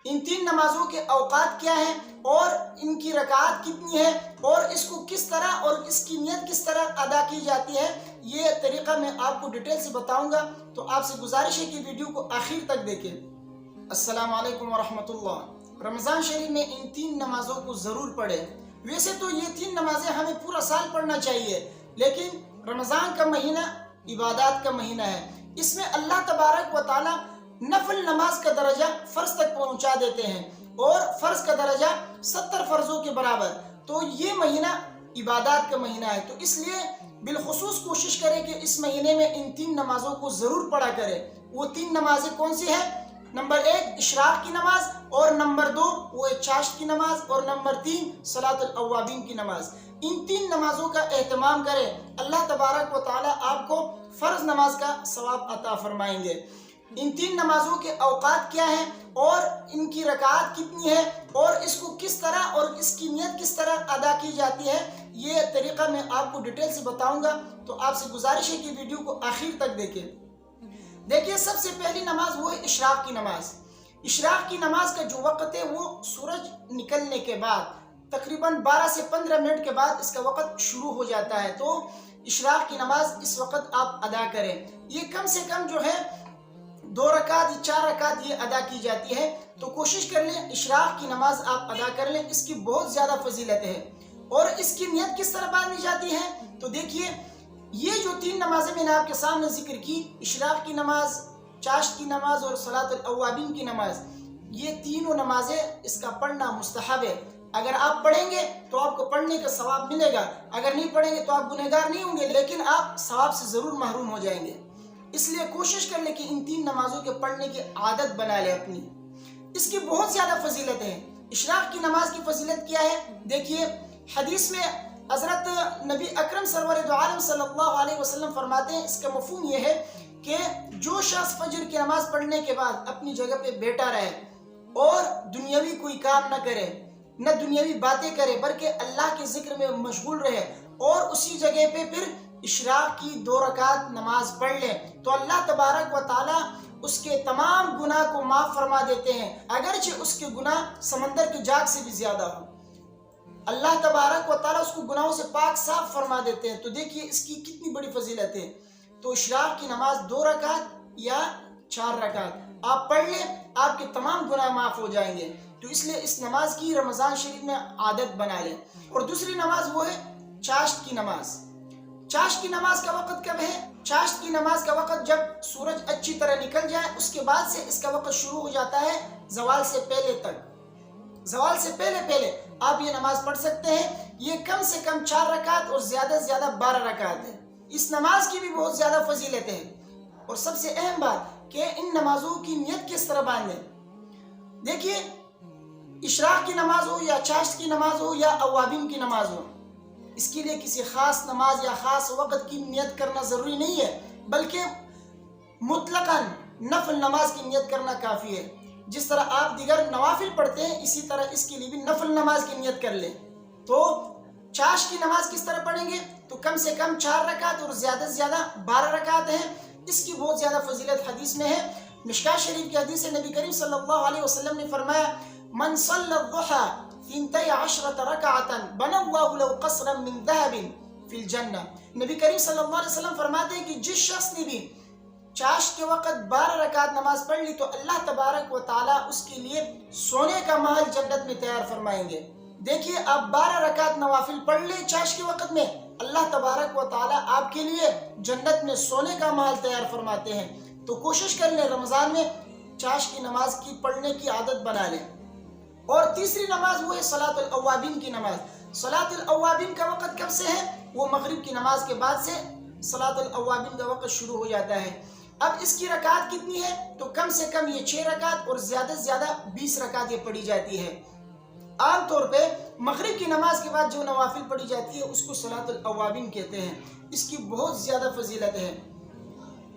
ان تین نمازوں کے اوقات کیا ہیں اور ان کی رکعات کتنی ہے اور اس کو کس طرح اور اس کی نیت کس طرح ادا کی جاتی ہے، یہ طریقہ میں آپ کو ڈیٹیل سے بتاؤں گا۔ تو آپ سے گزارش ہے کہ ویڈیو کو آخر تک دیکھیں۔ السلام علیکم ورحمۃ اللہ۔ رمضان شریف میں ان تین نمازوں کو ضرور پڑھیں۔ ویسے تو یہ تین نمازیں ہمیں پورا سال پڑھنا چاہیے، لیکن رمضان کا مہینہ عبادات کا مہینہ ہے۔ اس میں اللہ تبارک و تعالی نفل نماز کا درجہ فرض تک پہنچا دیتے ہیں اور فرض کا درجہ 70 فرضوں کے برابر۔ تو یہ مہینہ عبادات کا مہینہ ہے، تو اس لیے بالخصوص کوشش کریں کہ اس مہینے میں ان تین نمازوں کو ضرور پڑھا کریں۔ وہ تین نمازیں کون سی ہیں؟ نمبر 1 اشراق کی نماز، اور نمبر 2 وہ چاشت کی نماز، اور نمبر 3 صلاۃ الاوابین کی نماز۔ ان تین نمازوں کا اہتمام کریں، اللہ تبارک و تعالی آپ کو فرض نماز کا ثواب عطا فرمائیں گے۔ ان تین نمازوں کے اوقات کیا ہیں اور ان کی رکعات کتنی ہے اور اس کو کس طرح اور اس کی نیت کس طرح ادا کی جاتی ہے، یہ طریقہ میں آپ کو ڈیٹیل سے بتاؤں گا۔ تو آپ سے گزارش ہے کہ ویڈیو کو آخر تک دیکھیں۔ دیکھیے، سب سے پہلی نماز وہ ہے اشراق کی نماز۔ اشراق کی نماز کا جو وقت ہے وہ سورج نکلنے کے بعد تقریباً 12 سے 15 منٹ کے بعد اس کا وقت شروع ہو جاتا ہے۔ تو اشراق کی نماز اس وقت آپ ادا کریں۔ یہ کم سے کم جو ہے 2 رکعت یا 4 رکعت یہ ادا کی جاتی ہے، تو کوشش کر لیں اشراق کی نماز آپ ادا کر لیں۔ اس کی بہت زیادہ فضیلت ہے۔ اور اس کی نیت کس طرح باندھی جاتی ہے، تو دیکھیے، یہ جو تین نمازیں میں نے آپ کے سامنے ذکر کی، اشراق کی نماز، چاشت کی نماز اور صلاۃ الاوابین کی نماز، یہ تینوں نمازیں اس کا پڑھنا مستحب ہے۔ اگر آپ پڑھیں گے تو آپ کو پڑھنے کا ثواب ملے گا، اگر نہیں پڑھیں گے تو آپ گنہگار نہیں ہوں گے، لیکن آپ ثواب سے ضرور محروم ہو جائیں گے۔ اس لیے کوشش کر لیں کہ ان تین نمازوں کے پڑھنے کی عادت بنا لیں اپنی۔ اس کی بہت زیادہ فضیلت ہے۔ اشراق کی نماز کی فضیلت کیا ہے؟ دیکھیے، حدیث میں حضرت نبی اکرم سرور دو عالم صلی اللہ علیہ وسلم فرماتے ہیں، اس کا مفہوم یہ ہے کہ جو شخص فجر کی نماز پڑھنے کے بعد اپنی جگہ پہ بیٹھا رہے اور دنیاوی کوئی کام نہ کرے، نہ دنیاوی باتیں کرے، بلکہ اللہ کے ذکر میں مشغول رہے اور اسی جگہ پہ پھر اشراق کی 2 رکعت نماز پڑھ لیں، تو اللہ تبارک و تعالی اس کے تمام گناہ کو معاف فرما دیتے ہیں، اگرچہ اس کے گناہ سمندر کی جاگ سے بھی زیادہ ہو۔ اللہ تبارک و تعالی اس کو گناہوں سے پاک صاف فرما دیتے ہیں۔ تو دیکھیے اس کی کتنی بڑی فضیلت ہے۔ تو اشراق کی نماز 2 رکعت یا 4 رکعت آپ پڑھ لیں، آپ کے تمام گناہ معاف ہو جائیں گے۔ تو اس لیے اس نماز کی رمضان شریف میں عادت بنا لیں۔ اور دوسری نماز وہ ہے چاشت کی نماز۔ چاشت کی نماز کا وقت کب ہے؟ چاشت کی نماز کا وقت جب سورج اچھی طرح نکل جائے، اس کے بعد سے اس کا وقت شروع ہو جاتا ہے زوال سے پہلے تک۔ زوال سے پہلے آپ یہ نماز پڑھ سکتے ہیں۔ یہ کم سے کم 4 رکعت اور زیادہ سے زیادہ 12 رکعت ہے۔ اس نماز کی بھی بہت زیادہ فضیلت ہے۔ اور سب سے اہم بات کہ ان نمازوں کی نیت کس طرح باندھیں۔ دیکھیے، اشراق کی نماز ہو یا چاشت کی نماز ہو یا اوابین کی نماز ہو، اس کے لیے کسی خاص نماز یا خاص وقت کی نیت کرنا ضروری نہیں ہے، بلکہ مطلقاً نفل نماز کی نیت کرنا کافی ہے۔ جس طرح آپ دیگر نوافل پڑھتے ہیں، اسی طرح اس کے لیے بھی نفل نماز کی نیت کر لیں۔ تو چاشت کی نماز کس طرح پڑھیں گے؟ تو کم سے کم 4 رکعت اور زیادہ سے زیادہ 12 رکعت ہیں۔ اس کی بہت زیادہ فضیلت حدیث میں ہے۔ مشکاۃ شریف کی حدیث سے نبی کریم صلی اللہ علیہ وسلم نے فرمایا، من صلی الضحى 12 رکعة بنى الله له قصرا من ذهب في الجنة۔ نبی کریم صلی اللہ علیہ وسلم فرماتے ہیں کہ جس شخص نے بھی چاشت کے وقت 12 رکعت نماز پڑھ لی تو اللہ تبارک و تعالیٰ اس کے لیے سونے کا محل جنت میں تیار فرمائیں گے۔ دیکھیے، آپ 12 رکعت نوافل پڑھ لیں چاشت کے وقت میں، اللہ تبارک و تعالیٰ آپ کے لیے جنت میں سونے کا محل تیار فرماتے ہیں۔ تو کوشش کر لیں رمضان میں چاشت کی نماز کی پڑھنے کی عادت بنا لیں۔ اور تیسری نماز وہ ہے صلاۃ الاوابین کی نماز۔ صلاۃ الاوابین کا وقت کب سے ہے؟ وہ مغرب کی نماز کے بعد سے صلاۃ الاوابین کا وقت شروع ہو جاتا ہے۔ اب اس کی رکعت کتنی ہے؟ تو کم سے کم یہ 6 رکعت اور زیادہ سے زیادہ 20 رکعت یہ پڑھی جاتی ہے۔ عام طور پہ مغرب کی نماز کے بعد جو نوافل پڑھی جاتی ہے اس کو صلاۃ الاوابین کہتے ہیں۔ اس کی بہت زیادہ فضیلت ہے۔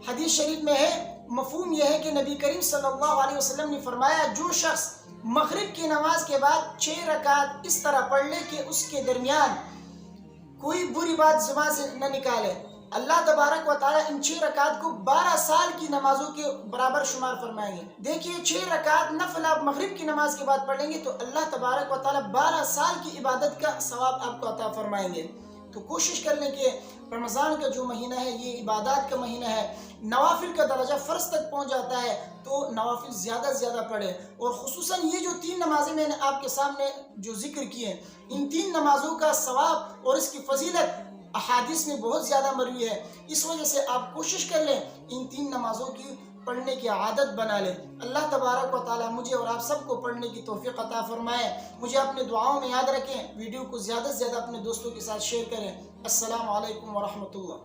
حدیث شریف میں ہے، مفہوم یہ ہے کہ نبی کریم صلی اللہ علیہ وسلم نے فرمایا، جو شخص مغرب کی نماز کے بعد 6 رکعت اس طرح پڑھ لے کہ اس کے درمیان کوئی بری بات زبان سے نہ نکالے اللہ تبارک و تعالیٰ ان 6 رکعت کو 12 سال کی نمازوں کے برابر شمار فرمائیں گے۔ دیکھیے 6 رکعت نفل آپ مغرب کی نماز کے بعد پڑھ لیں گے تو اللہ تبارک و تعالیٰ 12 سال کی عبادت کا ثواب آپ کو عطا فرمائیں گے۔ تو کوشش کر لیں کہ رمضان کا جو مہینہ ہے یہ عبادات کا مہینہ ہے، نوافل کا درجہ فرض تک پہنچ جاتا ہے، تو نوافل زیادہ سے زیادہ پڑھیں، اور خصوصاً یہ جو 3 نمازیں میں نے آپ کے سامنے جو ذکر کی ہیں، ان 3 نمازوں کا ثواب اور اس کی فضیلت احادیث میں بہت زیادہ مروی ہے۔ اس وجہ سے آپ کوشش کر لیں ان 3 نمازوں کی پڑھنے کی عادت بنا لیں۔ اللہ تبارک و تعالیٰ مجھے اور آپ سب کو پڑھنے کی توفیق عطا فرمائے۔ مجھے اپنے دعاؤں میں یاد رکھیں، ویڈیو کو زیادہ سے زیادہ اپنے دوستوں کے ساتھ شیئر کریں۔ السلام علیکم ورحمۃ اللہ۔